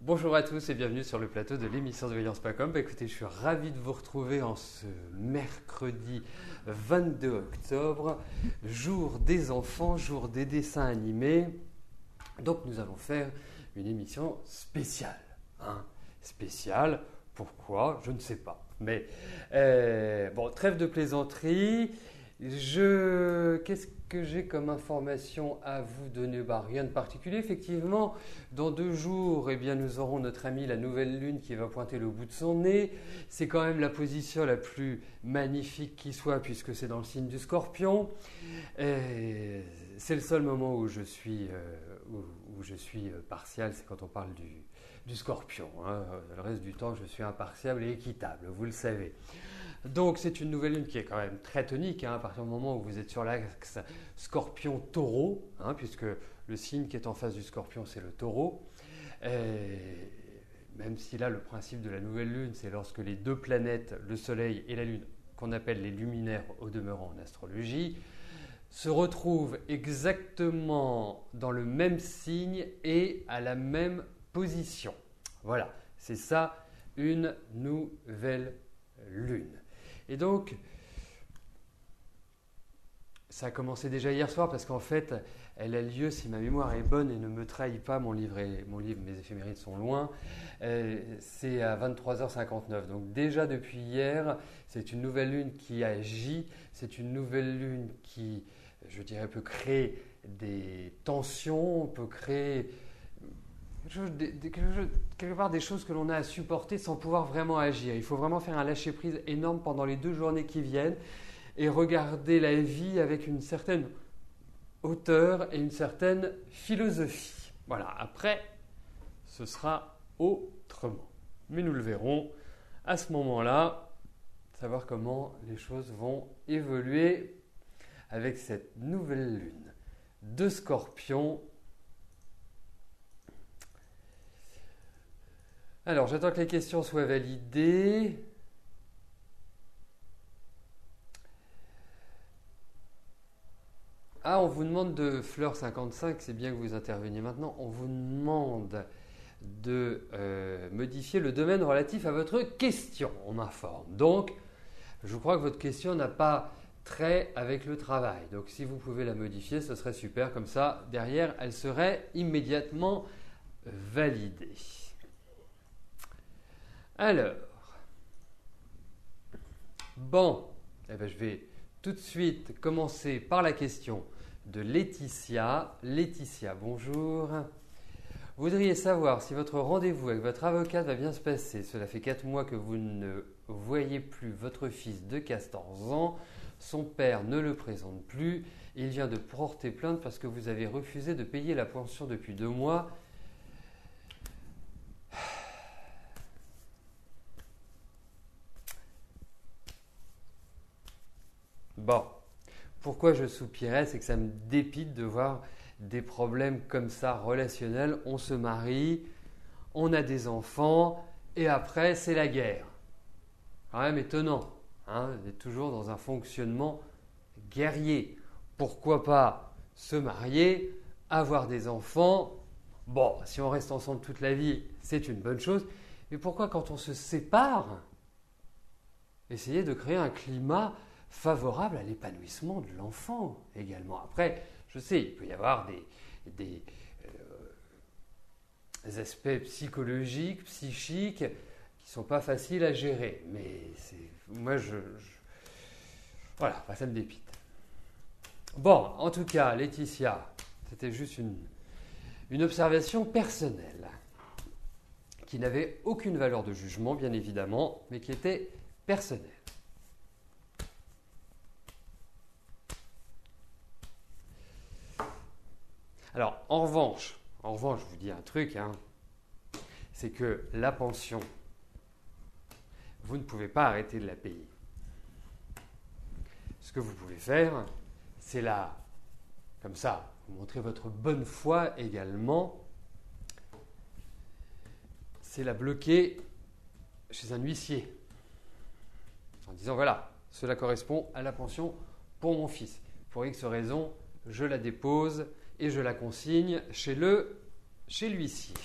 Bonjour à tous et bienvenue sur le plateau de l'émission de Voyance.com. Écoutez, je suis ravi de vous retrouver en ce mercredi 22 octobre, jour des enfants, jour des dessins animés. Donc nous allons faire une émission spéciale. Spéciale, pourquoi? Je ne sais pas. Mais bon, trêve de plaisanterie. Qu'est-ce que j'ai comme information à vous donner? Rien de particulier. Effectivement, dans 2 jours, nous aurons notre amie la nouvelle lune qui va pointer le bout de son nez. C'est quand même la position la plus magnifique qui soit puisque c'est dans le signe du Scorpion. C'est le seul moment où je suis partial, c'est quand on parle du Scorpion. Le reste du temps, je suis impartial et équitable, vous le savez. Donc c'est une nouvelle lune qui est quand même très tonique à partir du moment où vous êtes sur l'axe Scorpion-Taureau, puisque le signe qui est en face du Scorpion c'est le Taureau. Même si là le principe de la nouvelle lune c'est lorsque les 2 planètes, le Soleil et la Lune, qu'on appelle les luminaires au demeurant en astrologie, se retrouvent exactement dans le même signe et à la même position. Voilà, c'est ça une nouvelle lune. Et donc, ça a commencé déjà hier soir parce qu'en fait, elle a lieu, si ma mémoire est bonne et ne me trahit pas, mes éphémérides sont loin, c'est à 23h59. Donc déjà depuis hier, c'est une nouvelle lune qui agit, c'est une nouvelle lune qui, je dirais, peut créer des tensions, peut créer quelque part des choses que l'on a à supporter sans pouvoir vraiment agir. Il faut vraiment faire un lâcher-prise énorme pendant les 2 journées qui viennent et regarder la vie avec une certaine hauteur et une certaine philosophie. Voilà, après, ce sera autrement. Mais nous le verrons à ce moment-là, savoir comment les choses vont évoluer avec cette nouvelle lune de Scorpion. Alors, j'attends que les questions soient validées. On vous demande de Fleur 55, c'est bien que vous interveniez maintenant. On vous demande de modifier le domaine relatif à votre question. On m'informe. Donc, je crois que votre question n'a pas trait avec le travail. Donc, si vous pouvez la modifier, ce serait super. Comme ça, derrière, elle serait immédiatement validée. Alors, je vais tout de suite commencer par la question de Laetitia. Laetitia, bonjour. Vous voudriez savoir si votre rendez-vous avec votre avocate va bien se passer. Cela fait 4 mois que vous ne voyez plus votre fils de 14 ans. Son père ne le présente plus. Il vient de porter plainte parce que vous avez refusé de payer la pension depuis 2 mois. Pourquoi je soupirais, c'est que ça me dépite de voir des problèmes comme ça relationnels. On se marie, on a des enfants et après c'est la guerre. Quand même étonnant, on est toujours dans un fonctionnement guerrier. Pourquoi pas se marier, avoir des enfants? Si on reste ensemble toute la vie, c'est une bonne chose. Mais pourquoi quand on se sépare, essayer de créer un climat favorable à l'épanouissement de l'enfant également? Après, je sais, il peut y avoir des aspects psychologiques, psychiques qui ne sont pas faciles à gérer. Mais voilà, ça me dépite. En tout cas, Laetitia, c'était juste une observation personnelle qui n'avait aucune valeur de jugement, bien évidemment, mais qui était personnelle. Alors, en revanche, je vous dis un truc, c'est que la pension, vous ne pouvez pas arrêter de la payer. Ce que vous pouvez faire, c'est comme ça, vous montrer votre bonne foi également, c'est la bloquer chez un huissier. En disant, voilà, cela correspond à la pension pour mon fils. Pour X raison, je la dépose et je la consigne chez l'huissier.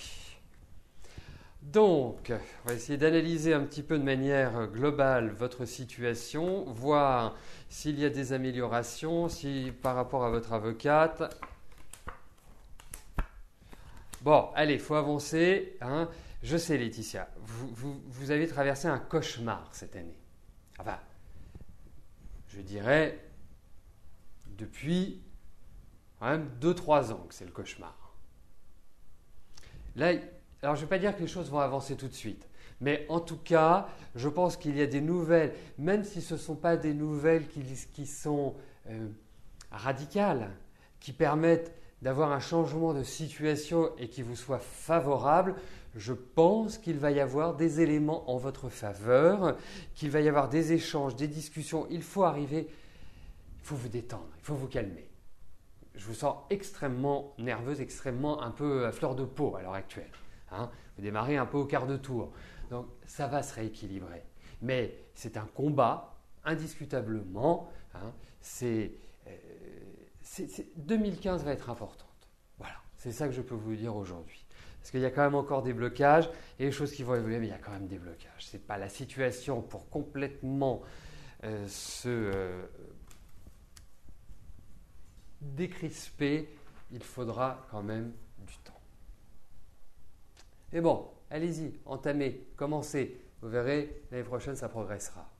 Donc, on va essayer d'analyser un petit peu de manière globale votre situation, voir s'il y a des améliorations, si par rapport à votre avocate. Bon, allez, il faut avancer. Hein. Je sais, Laetitia, vous avez traversé un cauchemar cette année. Enfin, je dirais depuis quand même 2-3 ans que c'est le cauchemar. Là, alors je ne vais pas dire que les choses vont avancer tout de suite, mais en tout cas, je pense qu'il y a des nouvelles, même si ce ne sont pas des nouvelles qui sont radicales, qui permettent d'avoir un changement de situation et qui vous soit favorable, je pense qu'il va y avoir des éléments en votre faveur, qu'il va y avoir des échanges, des discussions. Il faut vous détendre, il faut vous calmer. Je vous sens extrêmement nerveuse, extrêmement un peu à fleur de peau à l'heure actuelle. Hein. Vous démarrez un peu au quart de tour. Donc ça va se rééquilibrer. Mais c'est un combat, indiscutablement. Hein. 2015 va être importante. Voilà, c'est ça que je peux vous dire aujourd'hui. Parce qu'il y a quand même encore des blocages et des choses qui vont évoluer, mais il y a quand même des blocages. Ce n'est pas la situation pour complètement se décrisper. Il faudra quand même du temps. Mais bon, allez-y, entamez, commencez. Vous verrez, l'année prochaine, ça progressera.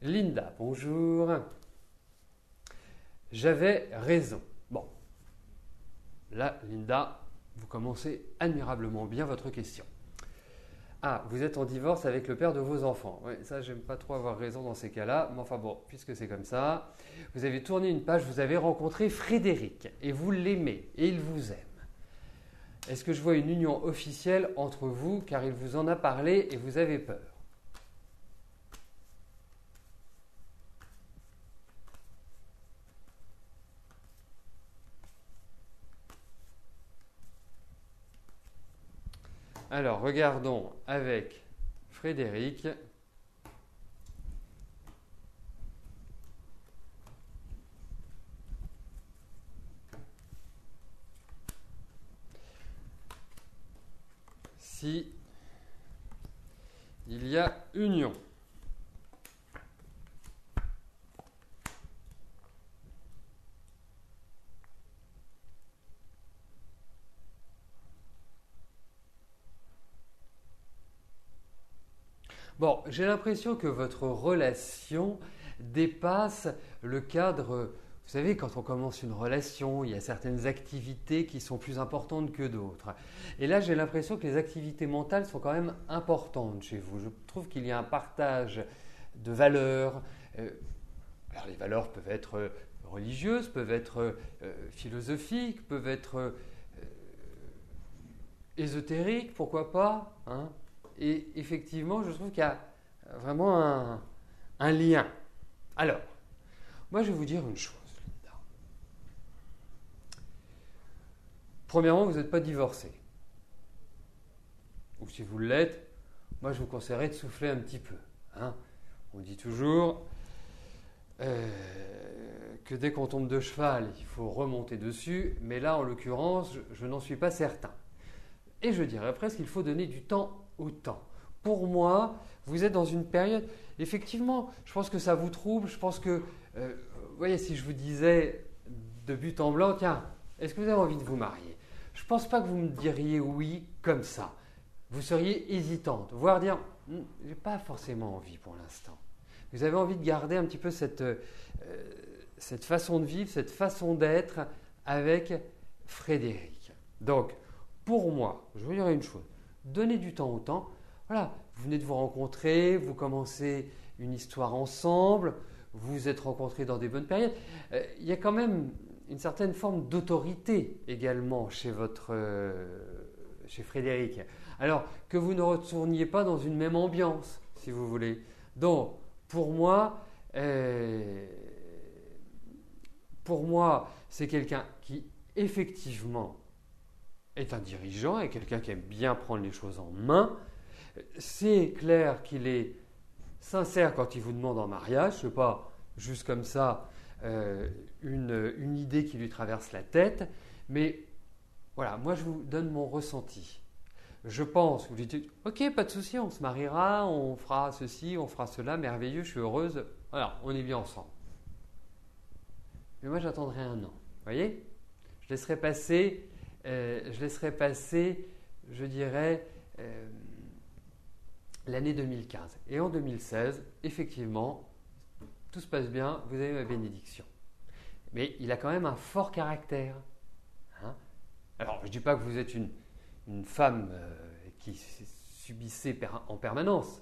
Linda, bonjour. J'avais raison. Bon, là, Linda, vous commencez admirablement bien votre question. Ah, vous êtes en divorce avec le père de vos enfants. Oui, ça, j'aime pas trop avoir raison dans ces cas-là, mais enfin bon, puisque c'est comme ça. Vous avez tourné une page, vous avez rencontré Frédéric, et vous l'aimez, et il vous aime. Est-ce que je vois une union officielle entre vous, car il vous en a parlé et vous avez peur? Alors, regardons avec Frédéric. Si il y a union. Bon, j'ai l'impression que votre relation dépasse le cadre. Vous savez, quand on commence une relation, il y a certaines activités qui sont plus importantes que d'autres. Et là, j'ai l'impression que les activités mentales sont quand même importantes chez vous. Je trouve qu'il y a un partage de valeurs. Alors, les valeurs peuvent être religieuses, peuvent être philosophiques, peuvent être ésotériques, pourquoi pas, hein. Et effectivement, je trouve qu'il y a vraiment un lien. Alors, moi, je vais vous dire une chose, Linda. Premièrement, vous n'êtes pas divorcé. Ou si vous l'êtes, moi, je vous conseillerais de souffler un petit peu. Hein. On dit toujours que dès qu'on tombe de cheval, il faut remonter dessus. Mais là, en l'occurrence, je n'en suis pas certain. Et je dirais presque qu'il faut donner du temps au temps. Pour moi, vous êtes dans une période, effectivement, je pense que ça vous trouble, je pense que, vous voyez, si je vous disais de but en blanc, tiens, est-ce que vous avez envie de vous marier? Je ne pense pas que vous me diriez oui comme ça. Vous seriez hésitante, voire dire, j'ai pas forcément envie pour l'instant. Vous avez envie de garder un petit peu cette façon de vivre, cette façon d'être avec Frédéric. Donc, pour moi, je vous dirais une chose. Donnez du temps au temps. Voilà, vous venez de vous rencontrer, vous commencez une histoire ensemble, vous vous êtes rencontrés dans des bonnes périodes. Il y a quand même une certaine forme d'autorité également chez Frédéric. Alors que vous ne retourniez pas dans une même ambiance, si vous voulez. Donc, pour moi, c'est quelqu'un qui effectivement est un dirigeant et quelqu'un qui aime bien prendre les choses en main. C'est clair qu'il est sincère quand il vous demande en mariage, ce n'est pas juste comme ça une idée qui lui traverse la tête, mais voilà, moi je vous donne mon ressenti. Je pense, vous lui dites, ok, pas de souci, on se mariera, on fera ceci, on fera cela, merveilleux, je suis heureuse, voilà, on est bien ensemble. Mais moi j'attendrai un an, vous voyez? Je laisserai passer, je dirais, l'année 2015. Et en 2016, effectivement, tout se passe bien, vous avez ma bénédiction. Mais il a quand même un fort caractère. Hein. Alors, je ne dis pas que vous êtes une femme qui subissait en permanence.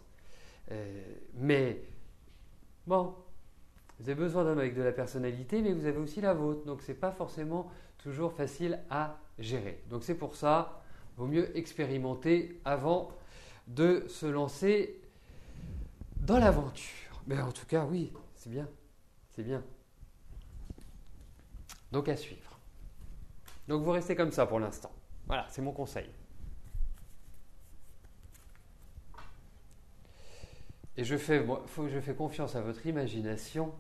Mais, bon, vous avez besoin d'hommes avec de la personnalité, mais vous avez aussi la vôtre. Donc, ce n'est pas forcément toujours facile à gérer. Donc, c'est pour ça, il vaut mieux expérimenter avant de se lancer dans l'aventure. Mais en tout cas, oui, c'est bien. C'est bien. Donc, à suivre. Donc, vous restez comme ça pour l'instant. Voilà, c'est mon conseil. Et je fais confiance à votre imagination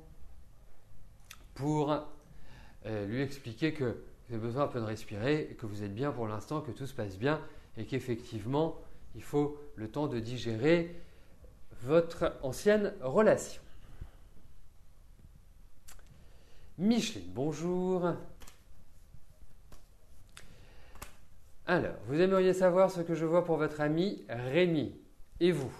pour lui expliquer que vous avez besoin un peu de respirer, que vous êtes bien pour l'instant, que tout se passe bien et qu'effectivement, il faut le temps de digérer votre ancienne relation. Micheline, bonjour. Alors, vous aimeriez savoir ce que je vois pour votre ami Rémi. Et vous?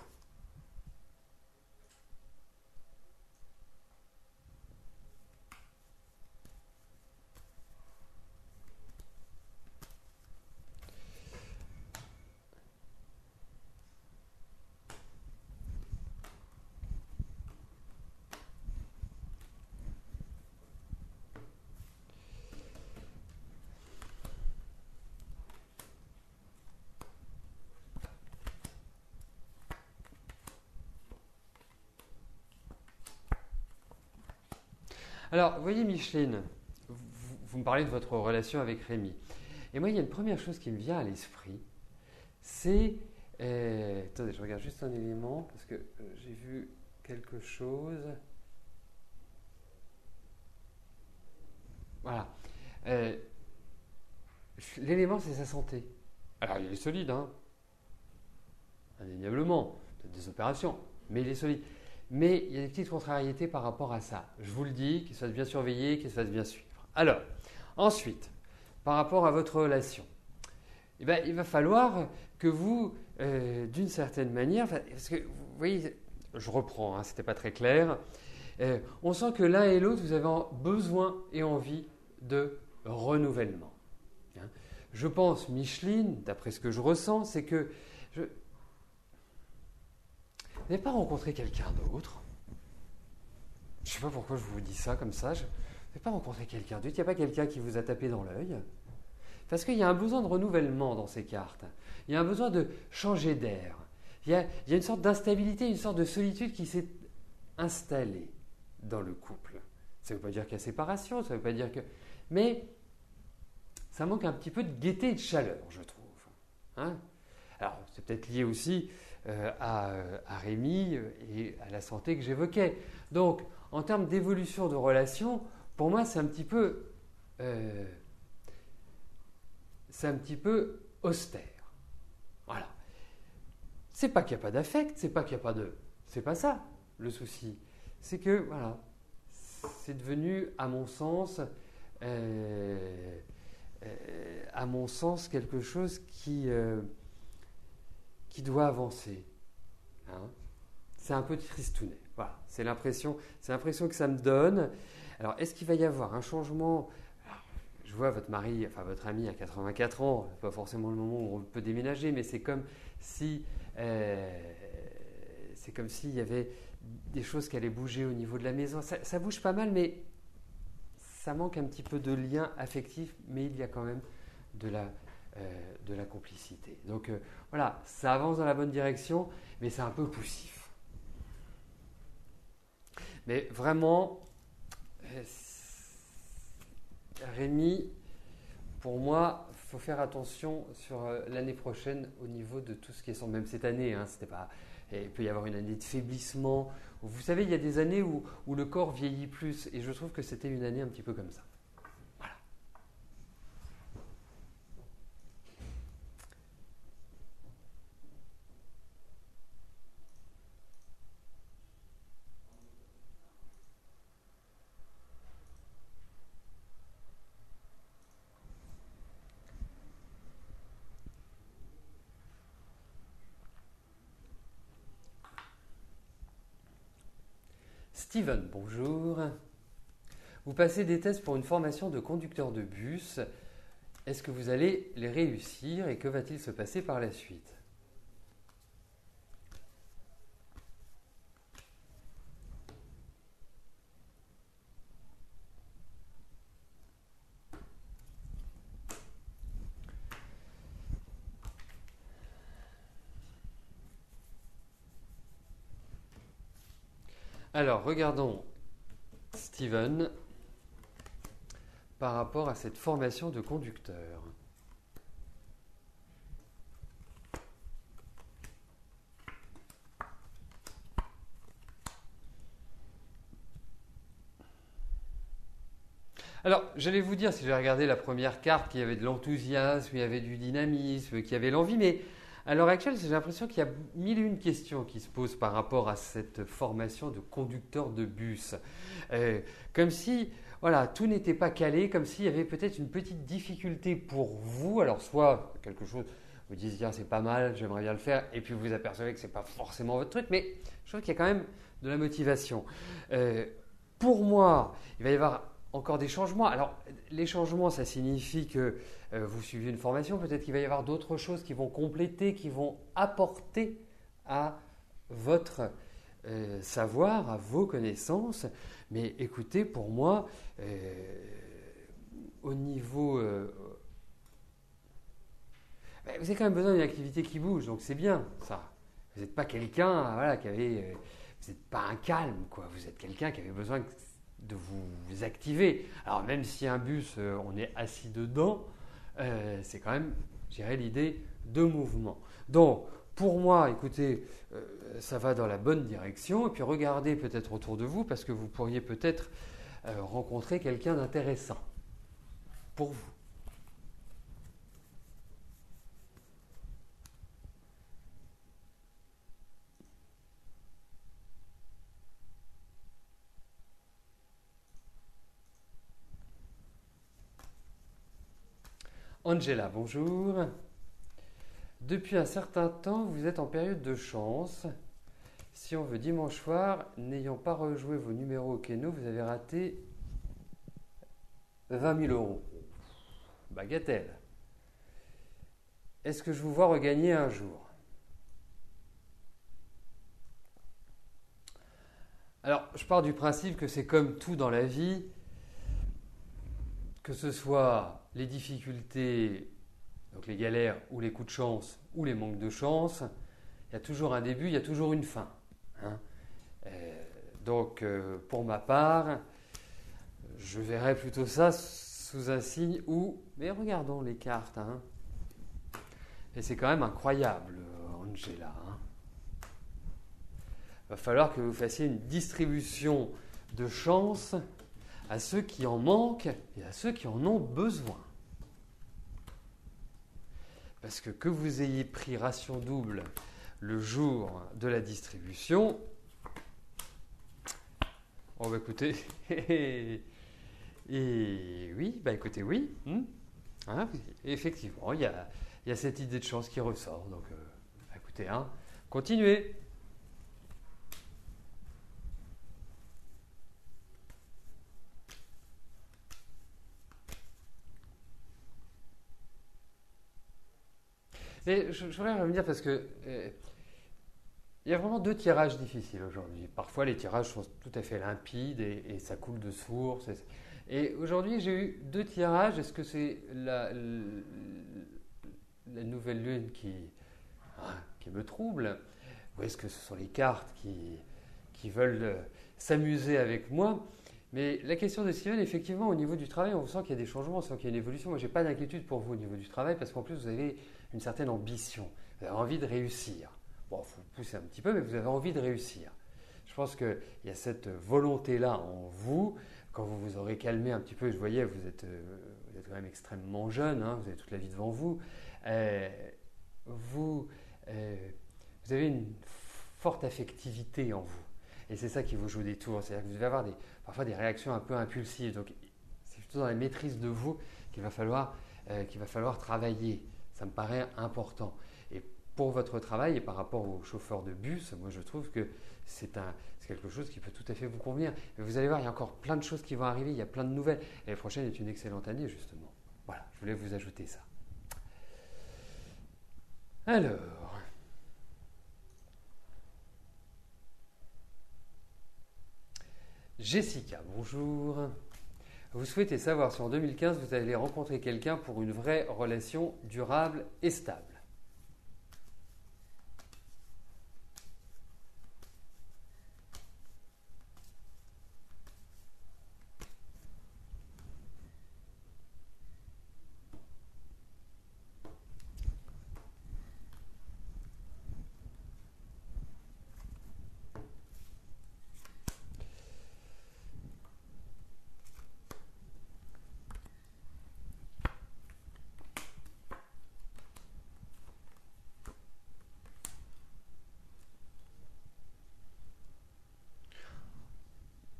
Alors, vous voyez Micheline, vous me parlez de votre relation avec Rémi. Et moi, il y a une première chose qui me vient à l'esprit, c'est... attendez, je regarde juste un élément, parce que j'ai vu quelque chose. Voilà. L'élément, c'est sa santé. Alors, il est solide, hein, indéniablement, peut-être des opérations, mais il est solide. Mais il y a des petites contrariétés par rapport à ça. Je vous le dis, qu'il se fasse bien surveiller, qu'il se fasse bien suivre. Alors, ensuite, par rapport à votre relation, eh bien, il va falloir que vous, d'une certaine manière, parce que vous voyez, je reprends, hein, ce n'était pas très clair, on sent que l'un et l'autre, vous avez besoin et envie de renouvellement. Hein. Je pense, Micheline, d'après ce que je ressens, c'est que vous n'avez pas rencontré quelqu'un d'autre. Je ne sais pas pourquoi je vous dis ça comme ça. Vous n'avez pas rencontré quelqu'un d'autre. Il n'y a pas quelqu'un qui vous a tapé dans l'œil. Parce qu'il y a un besoin de renouvellement dans ces cartes. Il y a un besoin de changer d'air. Il y a une sorte d'instabilité, une sorte de solitude qui s'est installée dans le couple. Ça ne veut pas dire qu'il y a séparation, ça ne veut pas dire que... Mais ça manque un petit peu de gaieté et de chaleur, je trouve. Hein. Alors, c'est peut-être lié aussi à Rémi et à la santé que j'évoquais. Donc, en termes d'évolution de relation, pour moi, c'est un petit peu austère. Voilà. C'est pas qu'il n'y a pas d'affect, c'est pas qu'il n'y a pas de... C'est pas ça, le souci. C'est que, voilà, c'est devenu, à mon sens, quelque chose qui doit avancer. Hein. C'est un peu tristounet. Voilà, c'est l'impression que ça me donne. Alors, est-ce qu'il va y avoir un changement? Alors, je vois votre ami à 84 ans, c'est pas forcément le moment où on peut déménager, mais c'est comme si s'il y avait des choses qui allaient bouger au niveau de la maison. Ça bouge pas mal, mais ça manque un petit peu de lien affectif, mais il y a quand même de la complicité. Donc voilà, ça avance dans la bonne direction, mais c'est un peu poussif. Mais vraiment, Rémi, pour moi, il faut faire attention sur l'année prochaine au niveau de tout ce qui est son, même cette année, hein, c'était pas, Et il peut y avoir une année de faiblissement. Vous savez, il y a des années où le corps vieillit plus. Et je trouve que c'était une année un petit peu comme ça. Voilà. Steven, bonjour. Vous passez des tests pour une formation de conducteur de bus. Est-ce que vous allez les réussir et que va-t-il se passer par la suite? Alors, regardons Steven par rapport à cette formation de conducteur. Alors, j'allais vous dire, si j'ai regardé la première carte, qu'il y avait de l'enthousiasme, il y avait du dynamisme, qu'il y avait l'envie, mais à l'heure actuelle, j'ai l'impression qu'il y a mille et une questions qui se posent par rapport à cette formation de conducteur de bus. Comme si, voilà, tout n'était pas calé, comme s'il y avait peut-être une petite difficulté pour vous. Alors, soit quelque chose, vous disiez, ah, c'est pas mal, j'aimerais bien le faire, et puis vous vous apercevez que ce n'est pas forcément votre truc, mais je trouve qu'il y a quand même de la motivation. Pour moi, il va y avoir encore des changements. Alors, les changements, ça signifie que vous suivez une formation. Peut-être qu'il va y avoir d'autres choses qui vont compléter, qui vont apporter à votre savoir, à vos connaissances. Mais écoutez, pour moi, au niveau... vous avez quand même besoin d'une activité qui bouge, donc c'est bien, ça. Vous n'êtes pas quelqu'un voilà, qui avait... vous n'êtes pas un calme, quoi. Vous êtes quelqu'un qui avait besoin de vous activer. Alors même si un bus, on est assis dedans, c'est quand même, je dirais, l'idée de mouvement. Donc, pour moi, écoutez, ça va dans la bonne direction. Et puis regardez peut-être autour de vous, parce que vous pourriez peut-être rencontrer quelqu'un d'intéressant pour vous. Angela, bonjour. Depuis un certain temps, vous êtes en période de chance. Si on veut dimanche soir, n'ayant pas rejoué vos numéros au Keno, vous avez raté 20 000 euros. Bagatelle. Est-ce que je vous vois regagner un jour? Alors, je pars du principe que c'est comme tout dans la vie, que ce soit les difficultés, donc les galères ou les coups de chance ou les manques de chance, il y a toujours un début, il y a toujours une fin. Hein. Donc, pour ma part, je verrais plutôt ça sous un signe où... Mais regardons les cartes. Hein. Et c'est quand même incroyable, Angela. Hein. Il va falloir que vous fassiez une distribution de chance à ceux qui en manquent et à ceux qui en ont besoin. Parce que vous ayez pris ration double le jour de la distribution, on va écouter. Et oui, bah écoutez, oui. Hein, effectivement, il y a cette idée de chance qui ressort. Donc, écoutez, hein, continuez. Mais je voudrais revenir parce que il y a vraiment deux tirages difficiles aujourd'hui. Parfois, les tirages sont tout à fait limpides et ça coule de source. Et aujourd'hui, j'ai eu deux tirages. Est-ce que c'est la nouvelle lune qui me trouble? Ou est-ce que ce sont les cartes qui veulent s'amuser avec moi? Mais la question de Steven, effectivement, au niveau du travail, on sent qu'il y a des changements, on sent qu'il y a une évolution. Moi, je n'ai pas d'inquiétude pour vous au niveau du travail parce qu'en plus, vous avez une certaine ambition. Vous avez envie de réussir. bon, faut pousser un petit peu, mais vous avez envie de réussir. Je pense qu'il y a cette volonté-là en vous. Quand vous vous aurez calmé un petit peu, je voyais, vous êtes quand même extrêmement jeune, hein, vous avez toute la vie devant vous. Vous avez une forte affectivité en vous. Et c'est ça qui vous joue des tours. C'est-à-dire que vous devez avoir parfois des réactions un peu impulsives. Donc, c'est plutôt dans la maîtrise de vous qu'il va falloir travailler. Ça me paraît important. Et pour votre travail et par rapport aux chauffeurs de bus, moi je trouve que c'est quelque chose qui peut tout à fait vous convenir. Mais vous allez voir, il y a encore plein de choses qui vont arriver, il y a plein de nouvelles. Et l'année prochaine est une excellente année, justement. Voilà, je voulais vous ajouter ça. Alors, Jessica, bonjour. Vous souhaitez savoir si en 2015 vous allez rencontrer quelqu'un pour une vraie relation durable et stable.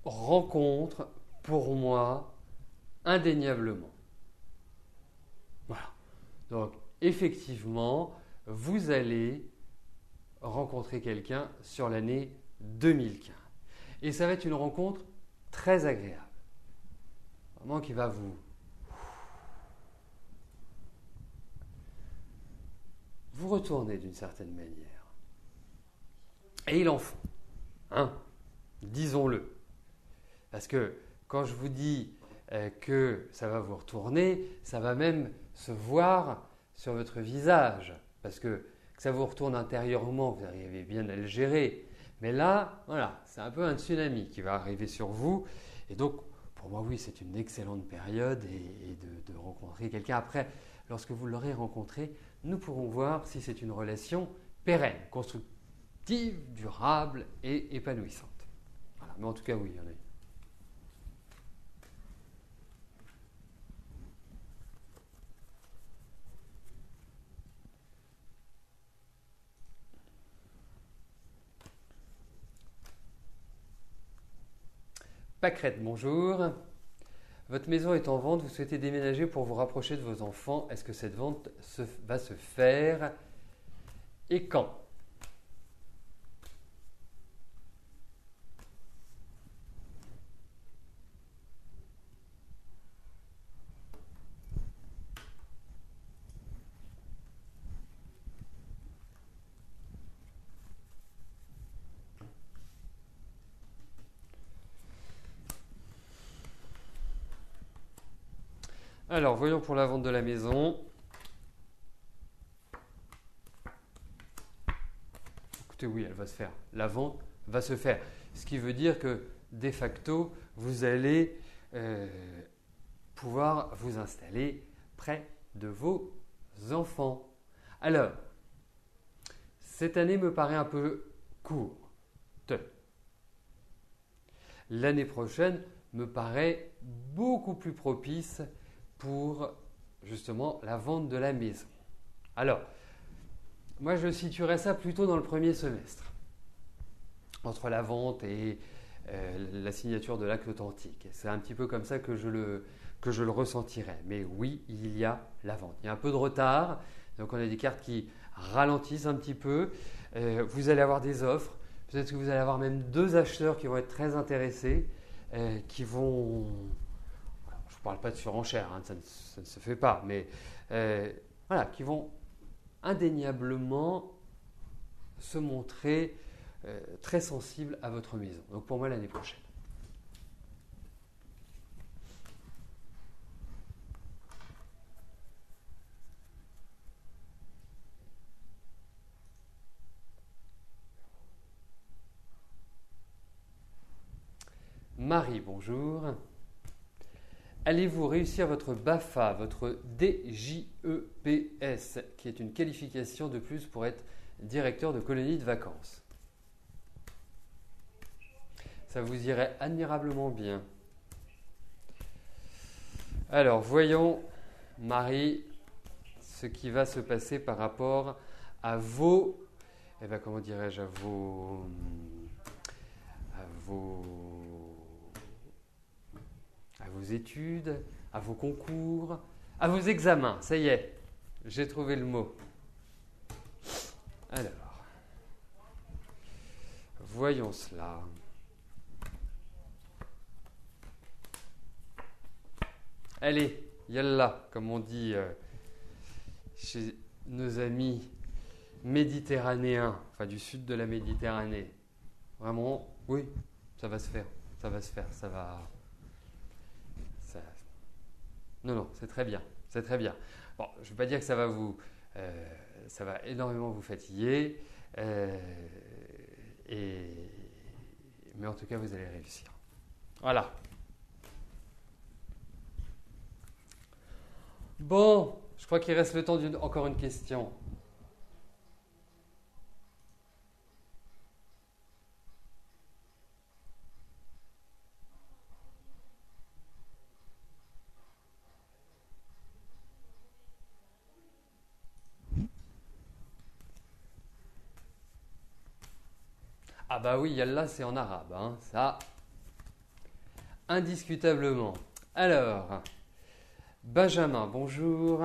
Rencontre, pour moi, indéniablement. Voilà. Donc, effectivement, vous allez rencontrer quelqu'un sur l'année 2015. Et ça va être une rencontre très agréable. Vraiment qui va vous retourner d'une certaine manière. Et il en faut. Hein, disons-le. Parce que quand je vous dis que ça va vous retourner, ça va même se voir sur votre visage. Parce que ça vous retourne intérieurement, vous arrivez bien à le gérer. Mais là, voilà, c'est un peu un tsunami qui va arriver sur vous. Et donc, pour moi, oui, c'est une excellente période et de rencontrer quelqu'un. Après, lorsque vous l'aurez rencontré, nous pourrons voir si c'est une relation pérenne, constructive, durable et épanouissante. Voilà. Mais en tout cas, oui, il y en a une. Pâquerette, bonjour. Votre maison est en vente, vous souhaitez déménager pour vous rapprocher de vos enfants. Est-ce que cette vente va se faire et quand? Alors, voyons pour la vente de la maison. Écoutez, oui, elle va se faire. La vente va se faire. Ce qui veut dire que, de facto, vous allez pouvoir vous installer près de vos enfants. Alors, cette année me paraît un peu courte. L'année prochaine me paraît beaucoup plus propice pour justement la vente de la maison. Alors, moi je situerais ça plutôt dans le premier semestre, entre la vente et la signature de l'acte authentique. C'est un petit peu comme ça que je le ressentirais. Mais oui, il y a la vente. Il y a un peu de retard, donc on a des cartes qui ralentissent un petit peu. Vous allez avoir des offres. Peut-être que vous allez avoir même 2 acheteurs qui vont être très intéressés, qui vont... Je ne parle pas de surenchère, hein, ça ne se fait pas, mais voilà, qui vont indéniablement se montrer très sensibles à votre maison. Donc pour moi, l'année prochaine. Marie, bonjour. Allez-vous réussir votre BAFA, votre DJEPS, qui est une qualification de plus pour être directeur de colonie de vacances. Ça vous irait admirablement bien. Alors, voyons, Marie, ce qui va se passer par rapport à vos, comment dirais-je, à vos études, à vos concours, à vos examens. Ça y est, j'ai trouvé le mot. Alors, voyons cela. Allez, yallah, comme on dit chez nos amis méditerranéens, enfin du sud de la Méditerranée. Vraiment, oui, ça va se faire, ça va se faire, ça va... Non, c'est très bien, c'est très bien. Bon, je ne veux pas dire que ça va ça va énormément vous fatiguer, mais en tout cas, vous allez réussir. Voilà. Bon, je crois qu'il reste le temps encore une question. Ah bah oui, Yallah, c'est en arabe, hein, ça, indiscutablement. Alors, Benjamin, bonjour.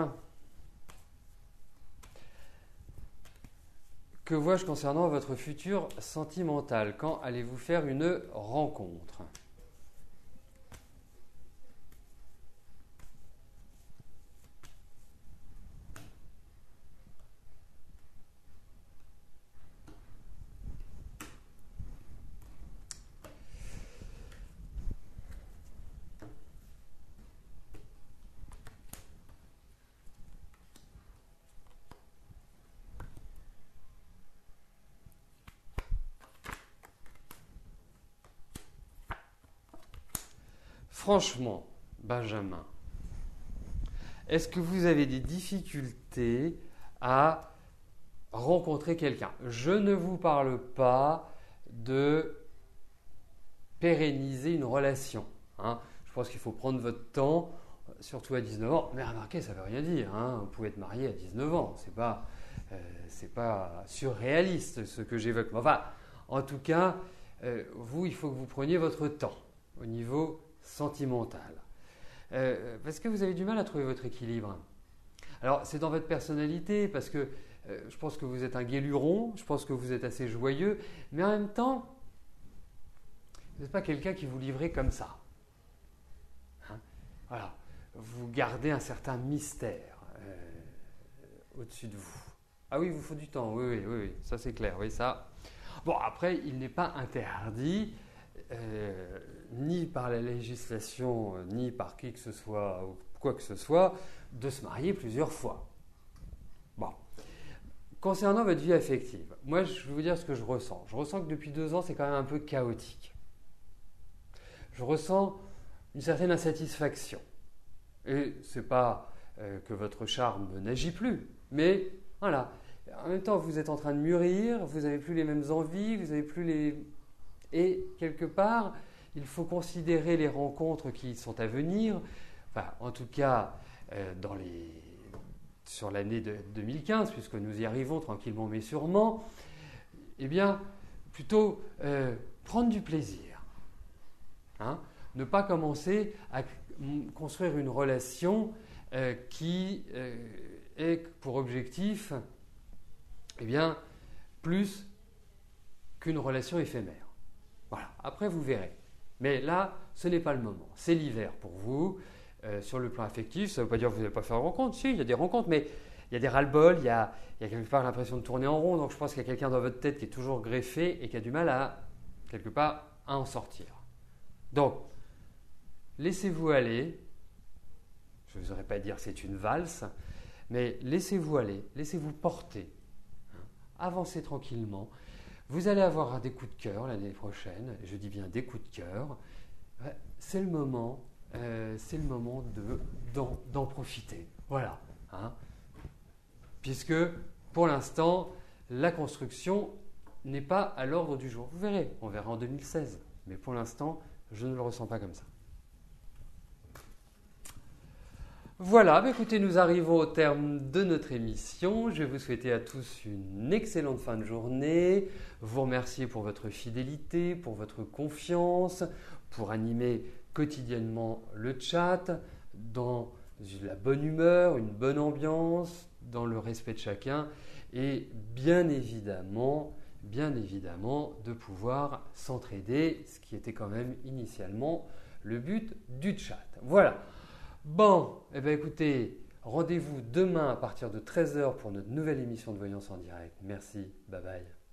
Que vois-je concernant votre futur sentimental? Quand allez-vous faire une rencontre? Franchement, Benjamin, est-ce que vous avez des difficultés à rencontrer quelqu'un? Je ne vous parle pas de pérenniser une relation, hein. Je pense qu'il faut prendre votre temps, surtout à 19 ans. Mais remarquez, ça ne veut rien dire, hein. Vous pouvez être marié à 19 ans. C'est pas surréaliste ce que j'évoque. Enfin, en tout cas, vous, il faut que vous preniez votre temps au niveau sentimental. Parce que vous avez du mal à trouver votre équilibre. Alors, c'est dans votre personnalité, parce que je pense que vous êtes un guéluron, je pense que vous êtes assez joyeux, mais en même temps, vous n'êtes pas quelqu'un qui vous livrait comme ça. Hein? Voilà. Vous gardez un certain mystère au-dessus de vous. Ah oui, il vous faut du temps, oui, ça c'est clair, oui, ça. Bon, après, il n'est pas interdit, ni par la législation, ni par qui que ce soit, ou quoi que ce soit, de se marier plusieurs fois. Bon. Concernant votre vie affective, moi, je vais vous dire ce que je ressens. Je ressens que depuis 2 ans, c'est quand même un peu chaotique. Je ressens une certaine insatisfaction. Et ce n'est pas que votre charme n'agit plus, mais voilà. En même temps, vous êtes en train de mûrir, vous n'avez plus les mêmes envies, vous n'avez plus les... Et quelque part, il faut considérer les rencontres qui sont à venir, enfin, en tout cas sur l'année 2015, puisque nous y arrivons tranquillement mais sûrement, eh bien, plutôt prendre du plaisir. Hein, ne pas commencer à construire une relation qui ait pour objectif plus qu'une relation éphémère. Voilà, après vous verrez. Mais là, ce n'est pas le moment. C'est l'hiver pour vous. Sur le plan affectif, ça ne veut pas dire que vous n'allez pas faire de rencontres. Si, il y a des rencontres, mais il y a des ras-le-bol, il y a quelque part l'impression de tourner en rond. Donc je pense qu'il y a quelqu'un dans votre tête qui est toujours greffé et qui a du mal à, quelque part, à en sortir. Donc, laissez-vous aller. Je ne vous aurais pas dire c'est une valse, mais laissez-vous aller, laissez-vous porter. Avancez tranquillement. Vous allez avoir des coups de cœur l'année prochaine. Je dis bien des coups de cœur. C'est le moment d'en profiter. Voilà. Hein. Puisque pour l'instant, la construction n'est pas à l'ordre du jour. Vous verrez, on verra en 2016. Mais pour l'instant, je ne le ressens pas comme ça. Voilà, écoutez, nous arrivons au terme de notre émission. Je vais vous souhaiter à tous une excellente fin de journée. Vous remercier pour votre fidélité, pour votre confiance, pour animer quotidiennement le chat dans la bonne humeur, une bonne ambiance, dans le respect de chacun et bien évidemment de pouvoir s'entraider, ce qui était quand même initialement le but du chat. Voilà. Bon, écoutez, rendez-vous demain à partir de 13h pour notre nouvelle émission de Voyance en direct. Merci, bye bye.